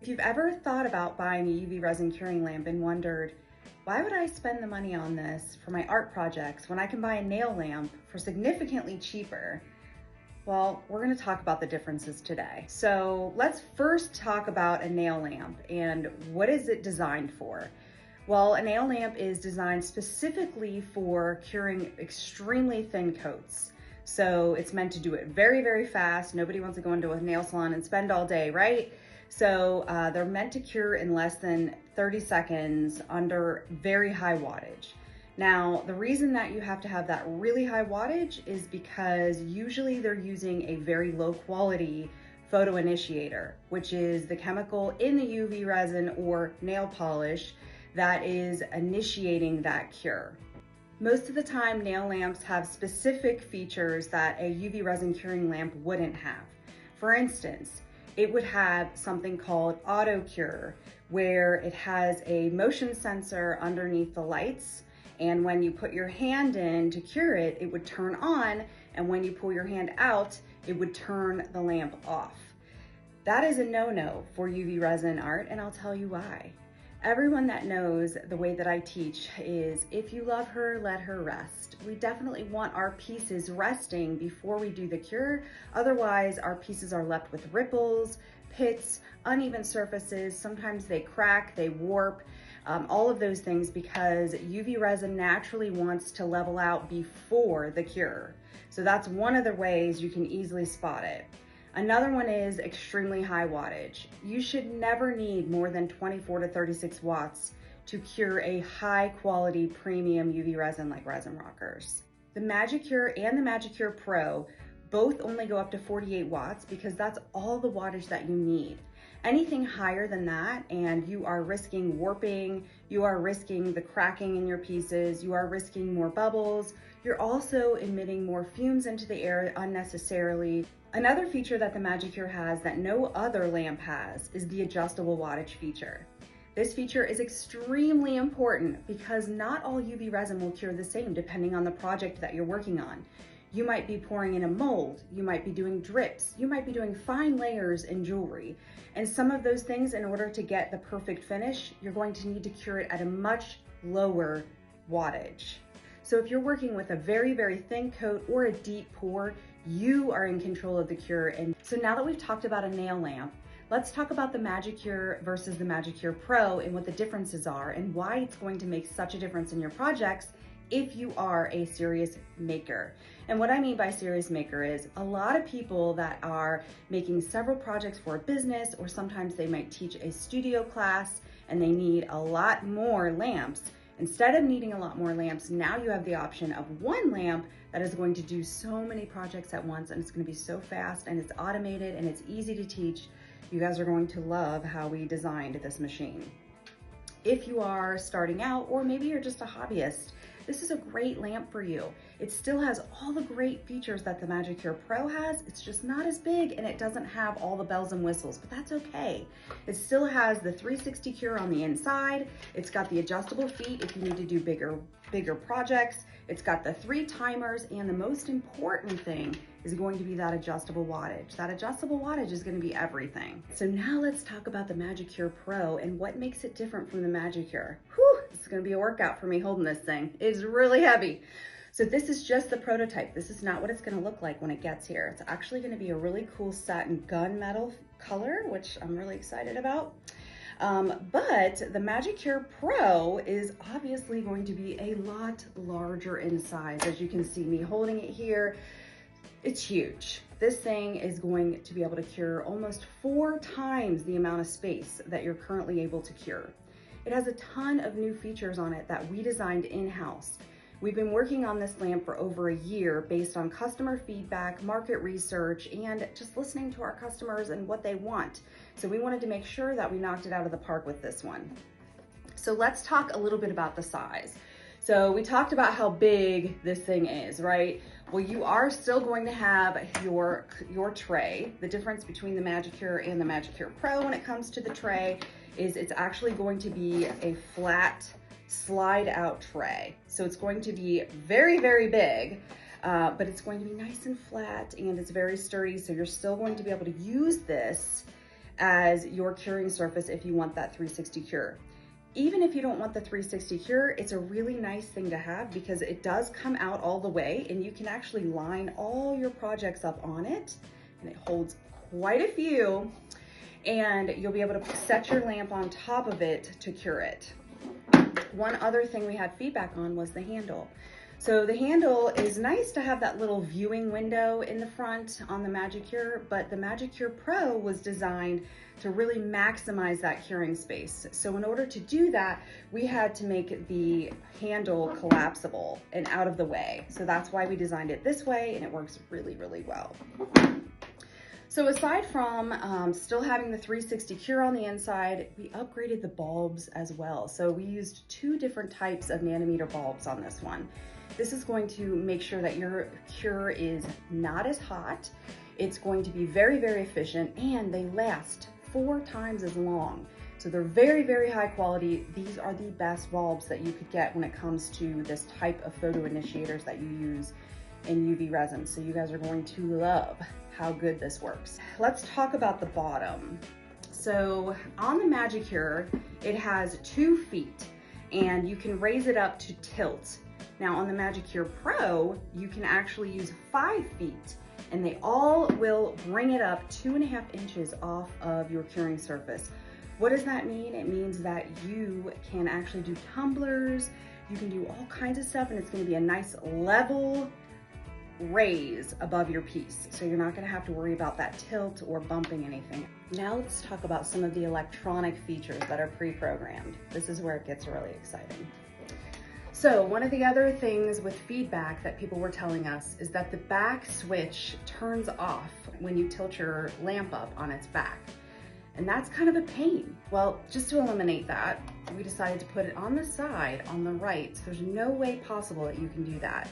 If you've ever thought about buying a UV resin curing lamp and wondered, why would I spend the money on this for my art projects when I can buy a nail lamp for significantly cheaper? Well, we're going to talk about the differences today. So let's first talk about a nail lamp and what is it designed for? Well, a nail lamp is designed specifically for curing extremely thin coats. So it's meant to do it very, very fast. Nobody wants to go into a nail salon and spend all day, right? So they're meant to cure in less than 30 seconds under very high wattage. Now, the reason that you have to have that really high wattage is because usually they're using a very low quality photo initiator, which is the chemical in the UV resin or nail polish that is initiating that cure. Most of the time, nail lamps have specific features that a UV resin curing lamp wouldn't have. For instance, it would have something called auto cure, where it has a motion sensor underneath the lights. And when you put your hand in to cure it, it would turn on. And when you pull your hand out, it would turn the lamp off. That is a no-no for UV resin art, and I'll tell you why. Everyone that knows the way that I teach is, if you love her, let her rest. We definitely want our pieces resting before we do the cure. Otherwise, our pieces are left with ripples, pits, uneven surfaces. Sometimes they crack, they warp, all of those things because UV resin naturally wants to level out before the cure. So that's one of the ways you can easily spot it. Another one is extremely high wattage. You should never need more than 24 to 36 watts to cure a high quality premium UV resin like Resin Rockers. The MagicCure and the MagicCure Pro both only go up to 48 watts because that's all the wattage that you need. Anything higher than that and you are risking warping, you are risking the cracking in your pieces, you are risking more bubbles, you're also emitting more fumes into the air unnecessarily. Another feature that the MagicCure has that no other lamp has is the adjustable wattage feature. This feature is extremely important because not all UV resin will cure the same depending on the project that you're working on. You might be pouring in a mold, you might be doing drips, you might be doing fine layers in jewelry. And some of those things, in order to get the perfect finish, you're going to need to cure it at a much lower wattage. So if you're working with a very, very thin coat or a deep pour, you are in control of the cure. And so now that we've talked about a nail lamp, let's talk about the MagicCure versus the MagicCure Pro and what the differences are and why it's going to make such a difference in your projects if you are a serious maker. And what I mean by serious maker is a lot of people that are making several projects for a business, or sometimes they might teach a studio class and they need a lot more lamps. Instead of needing a lot more lamps, now you have the option of one lamp that is going to do so many projects at once, and it's going to be so fast and it's automated and it's easy to teach. You guys are going to love how we designed this machine. If you are starting out, or maybe you're just a hobbyist, this is a great lamp for you. It still has all the great features that the MagicCure Pro has. It's just not as big and it doesn't have all the bells and whistles, but that's okay. It still has the 360 cure on the inside. It's got the adjustable feet if you need to do bigger projects. It's got the 3 timers, and the most important thing is going to be that adjustable wattage. That adjustable wattage is going to be everything. So now let's talk about the MagicCure Pro and what makes it different from the MagicCure. Whew, it's going to be a workout for me holding this thing. It's really heavy. So this is just the prototype. This is not what it's going to look like when it gets here. It's actually going to be a really cool satin gunmetal color, which I'm really excited about. But the MagicCure Pro is obviously going to be a lot larger in size. As you can see me holding it here, it's huge. This thing is going to be able to cure almost 4 times the amount of space that you're currently able to cure. It has a ton of new features on it that we designed in-house. We've been working on this lamp for over a year based on customer feedback, market research, and just listening to our customers and what they want. So we wanted to make sure that we knocked it out of the park with this one. So let's talk a little bit about the size. So we talked about how big this thing is, right? Well, you are still going to have your tray. The difference between the MagicCure and the MagicCure Pro when it comes to the tray is it's actually going to be a flat slide out tray. So it's going to be very, very big, but it's going to be nice and flat and it's very sturdy. So you're still going to be able to use this as your curing surface if you want that 360 cure. Even if you don't want the 360 cure, it's a really nice thing to have because it does come out all the way and you can actually line all your projects up on it, and it holds quite a few, and you'll be able to set your lamp on top of it to cure it. One other thing we had feedback on was the handle. So the handle is nice to have that little viewing window in the front on the MagicCure, but the MagicCure Pro was designed to really maximize that curing space. So in order to do that, we had to make the handle collapsible and out of the way. So that's why we designed it this way, and it works really, really well. So aside from still having the 360 cure on the inside, we upgraded the bulbs as well. So we used 2 different types of nanometer bulbs on this one. This is going to make sure that your cure is not as hot. It's going to be very, very efficient, and they last 4 times as long. So they're very, very high quality. These are the best bulbs that you could get when it comes to this type of photo initiators that you use in UV resin. So you guys are going to love how good this works. Let's talk about the bottom. So on the MagicCure, it has 2 feet and you can raise it up to tilt. Now on the MagicCure Pro, you can actually use 5 feet and they all will bring it up 2.5 inches off of your curing surface. What does that mean? It means that you can actually do tumblers, you can do all kinds of stuff, and it's gonna be a nice level raise above your piece. So you're not gonna have to worry about that tilt or bumping anything. Now let's talk about some of the electronic features that are pre-programmed. This is where it gets really exciting. So one of the other things with feedback that people were telling us is that the back switch turns off when you tilt your lamp up on its back. And that's kind of a pain. Well, just to eliminate that, we decided to put it on the side, on the right, so there's no way possible that you can do that.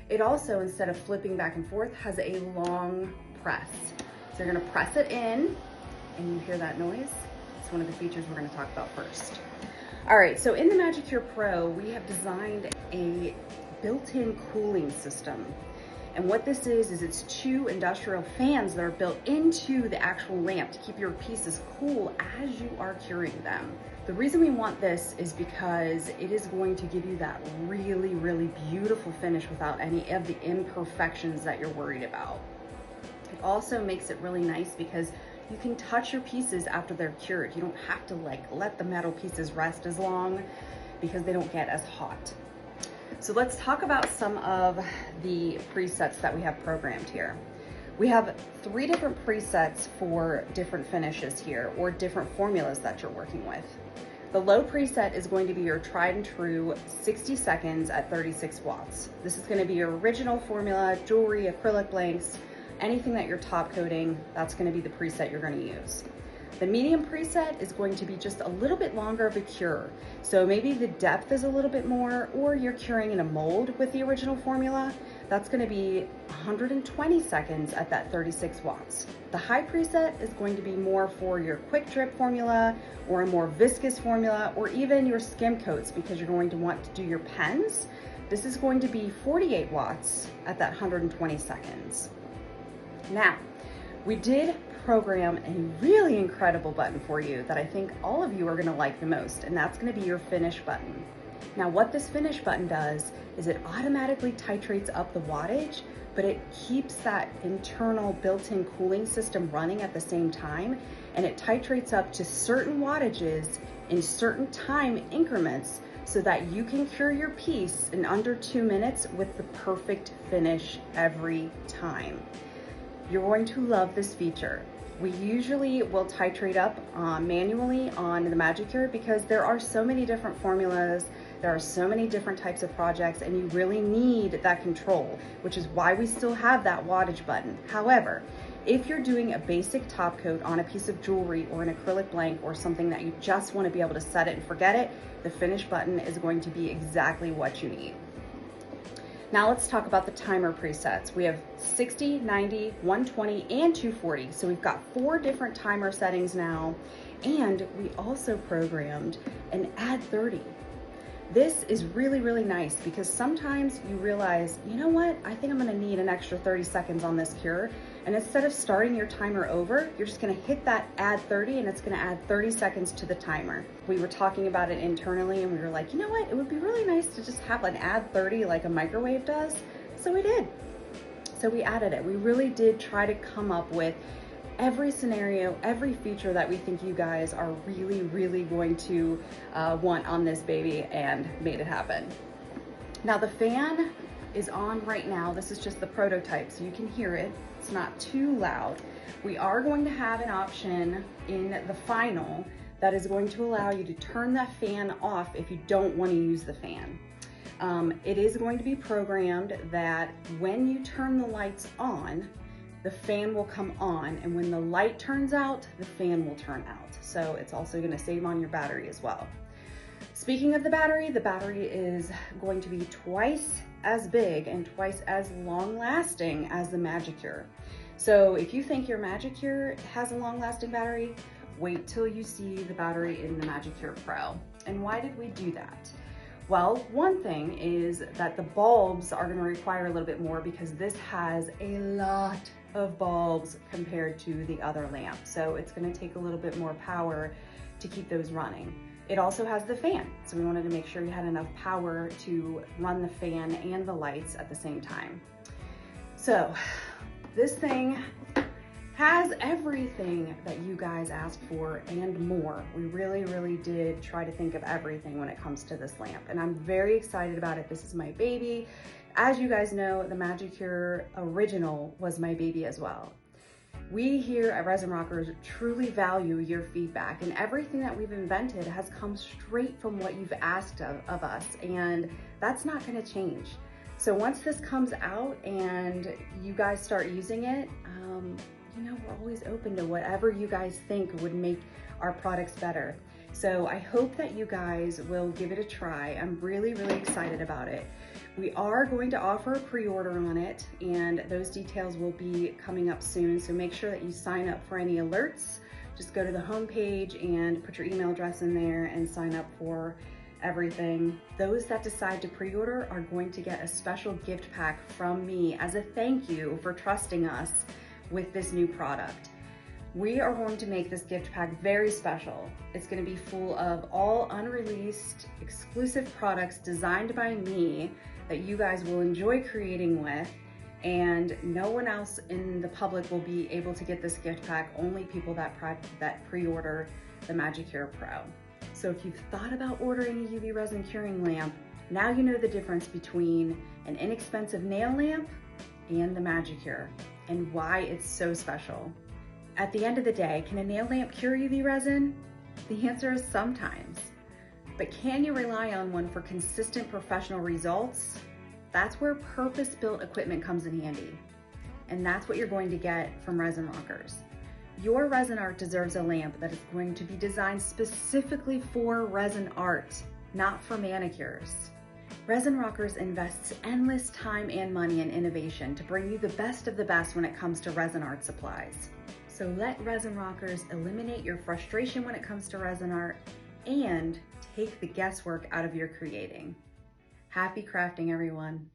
It also, instead of flipping back and forth, has a long press. So you're gonna press it in, and you hear that noise? It's one of the features we're gonna talk about first. All right, so in the MagicCure Pro, we have designed a built-in cooling system. And what this is it's 2 industrial fans that are built into the actual lamp to keep your pieces cool as you are curing them. The reason we want this is because it is going to give you that really, really beautiful finish without any of the imperfections that you're worried about. It also makes it really nice because you can touch your pieces after they're cured. You don't have to let the metal pieces rest as long because they don't get as hot. So let's talk about some of the presets that we have programmed here. We have 3 different presets for different finishes here, or different formulas that you're working with. The low preset is going to be your tried and true 60 seconds at 36 watts. This is going to be your original formula, jewelry, acrylic blanks, anything that you're top coating, that's going to be the preset you're going to use. The medium preset is going to be just a little bit longer of a cure. So maybe the depth is a little bit more, or you're curing in a mold with the original formula. That's going to be 120 seconds at that 36 watts. The high preset is going to be more for your quick drip formula, or a more viscous formula, or even your skim coats, because you're going to want to do your pens. This is going to be 48 watts at that 120 seconds. Now, we did program a really incredible button for you that I think all of you are gonna like the most, and that's gonna be your finish button. Now, what this finish button does is it automatically titrates up the wattage, but it keeps that internal built-in cooling system running at the same time, and it titrates up to certain wattages in certain time increments so that you can cure your piece in under 2 minutes with the perfect finish every time. You're going to love this feature. We usually will titrate up manually on the MagicCure because there are so many different formulas, there are so many different types of projects, and you really need that control, which is why we still have that wattage button. However, if you're doing a basic top coat on a piece of jewelry or an acrylic blank or something that you just want to be able to set it and forget it, the finish button is going to be exactly what you need. Now let's talk about the timer presets. We have 60, 90, 120, and 240. So we've got 4 different timer settings now, and we also programmed an add 30. This is really, really nice because sometimes you realize, you know what, I think I'm gonna need an extra 30 seconds on this cure, And instead of starting your timer over, you're just gonna hit that add 30 and it's gonna add 30 seconds to the timer. We were talking about it internally and we were like, you know what? It would be really nice to just have an add 30 like a microwave does. So we did. So we added it. We really did try to come up with every scenario, every feature that we think you guys are really, really going to want on this baby, and made it happen. Now the fan is on right now. This is just the prototype, so you can hear it. It's not too loud. We are going to have an option in the final that is going to allow you to turn that fan off if you don't want to use the fan. It is going to be programmed that when you turn the lights on, the fan will come on, and when the light turns out, the fan will turn out. So it's also going to save on your battery as well. Speaking of the battery is going to be twice as big and twice as long lasting as the MagicCure. So if you think your MagicCure has a long lasting battery, wait till you see the battery in the MagicCure Pro. And why did we do that? Well, one thing is that the bulbs are going to require a little bit more because this has a lot of bulbs compared to the other lamp. So it's going to take a little bit more power to keep those running. It also has the fan, so we wanted to make sure you had enough power to run the fan and the lights at the same time. So this thing has everything that you guys asked for and more. We really, really did try to think of everything when it comes to this lamp, and I'm very excited about it. This is my baby. As you guys know, the MagicCure Original was my baby as well. We here at Resin Rockers truly value your feedback, and everything that we've invented has come straight from what you've asked of us, and that's not going to change. So once this comes out and you guys start using it, you know, we're always open to whatever you guys think would make our products better. So I hope that you guys will give it a try. I'm really, really excited about it. We are going to offer a pre-order on it, and those details will be coming up soon. So make sure that you sign up for any alerts. Just go to the home page and put your email address in there and sign up for everything. Those that decide to pre-order are going to get a special gift pack from me as a thank you for trusting us with this new product. We are going to make this gift pack very special. It's going to be full of all unreleased exclusive products designed by me that you guys will enjoy creating with, and no one else in the public will be able to get this gift pack, only people that pre-order the MagicCure Pro. So if you've thought about ordering a UV resin curing lamp, now you know the difference between an inexpensive nail lamp and the MagicCure, and why it's so special. At the end of the day, can a nail lamp cure UV resin? The answer is sometimes. But can you rely on one for consistent professional results? That's where purpose-built equipment comes in handy. And that's what you're going to get from Resin Rockers. Your resin art deserves a lamp that is going to be designed specifically for resin art, not for manicures. Resin Rockers invests endless time and money in innovation to bring you the best of the best when it comes to resin art supplies. So let Resin Rockers eliminate your frustration when it comes to resin art and take the guesswork out of your creating. Happy crafting, everyone.